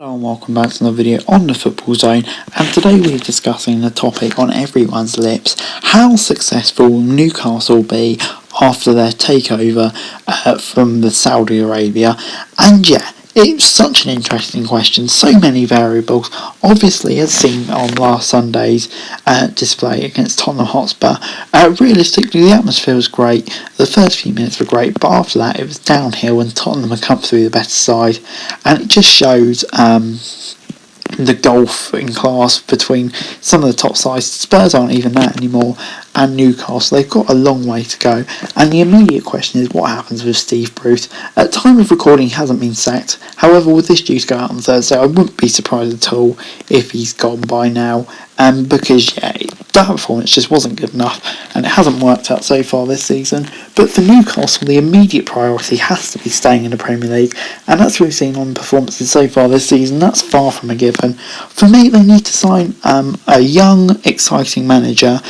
Hello and welcome back to another video on the Football Zone, and today we're discussing the topic on everyone's lips: how successful will Newcastle be after their takeover from the Saudi Arabia? And yeah, it's such an interesting question, so many variables. Obviously, as seen on last Sunday's display against Tottenham Hotspur, realistically the atmosphere was great, the first few minutes were great, but after that it was downhill and Tottenham had come through the better side, and it just shows the gulf in class between some of the top sides. Spurs aren't even that anymore, and Newcastle, they've got a long way to go. And the immediate question is, what happens with Steve Bruce? At time of recording, he hasn't been sacked. However, with this due to go out on Thursday, I wouldn't be surprised at all if he's gone by now, because that performance just wasn't good enough, and it hasn't worked out so far this season. But for Newcastle, the immediate priority has to be staying in the Premier League, and that's what we've seen on performances so far this season. That's far from a given. For me, they need to sign a young, exciting manager,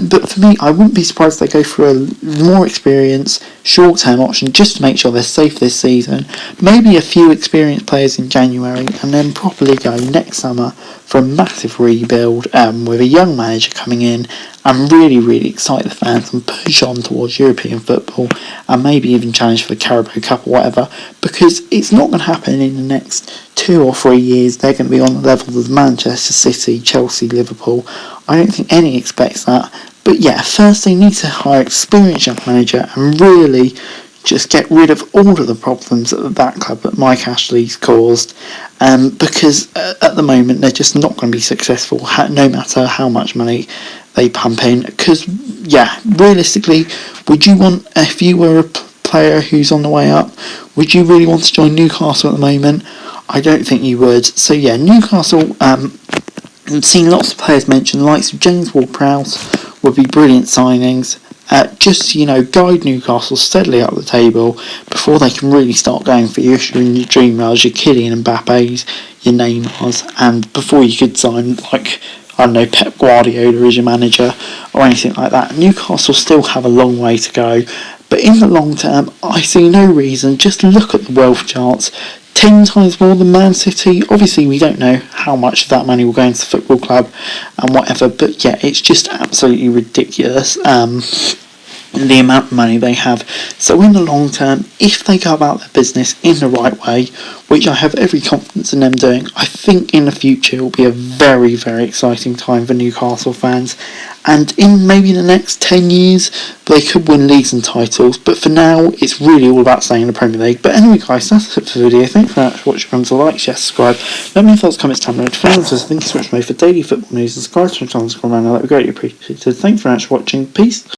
but for me, I wouldn't be surprised if they go for a more experienced, short-term option just to make sure they're safe this season. Maybe a few experienced players in January, and then properly go next summer for a massive rebuild with a young manager coming in and really excite the fans and push on towards European football, and maybe even challenge for the Carabao Cup or whatever, because it's not going to happen in the next 2 or 3 years. They're going to be on the level of Manchester City, Chelsea, Liverpool. I don't think any expects that. But yeah, first they need to hire an experienced young manager and really just get rid of all of the problems that club that Mike Ashley's caused, because at the moment they're just not going to be successful no matter how much money they pump in. Because yeah, realistically, would you want, if you were a player who's on the way up, would you really want to join Newcastle at the moment? I don't think you would. So yeah, Newcastle, I've seen lots of players mentioned, the likes of James Ward-Prowse would be brilliant signings. Just to, guide Newcastle steadily up the table before they can really start going for your dream roles, your Kylian Mbappe's, your Neymar's, and before you could sign, Pep Guardiola as your manager or anything like that. Newcastle still have a long way to go, but in the long term, I see no reason. Just look at the wealth charts. 10 times more than Man City. Obviously, we don't know how much of that money will go into the football club and whatever, but yeah, it's just absolutely ridiculous, the amount of money they have. So in the long term, if they go about their business in the right way, which I have every confidence in them doing, I think in the future it will be a very exciting time for Newcastle fans, and in maybe the next 10 years they could win leagues and titles. But for now, it's really all about staying in the Premier League. But anyway guys, that's it for the video. Thanks very much for watching. Remember to like, share, subscribe, let me know your thoughts, comments, time, and notifications. Thank you so much for daily football news, and subscribe to my channel, that'd be greatly appreciated. Thanks very much for watching. Peace.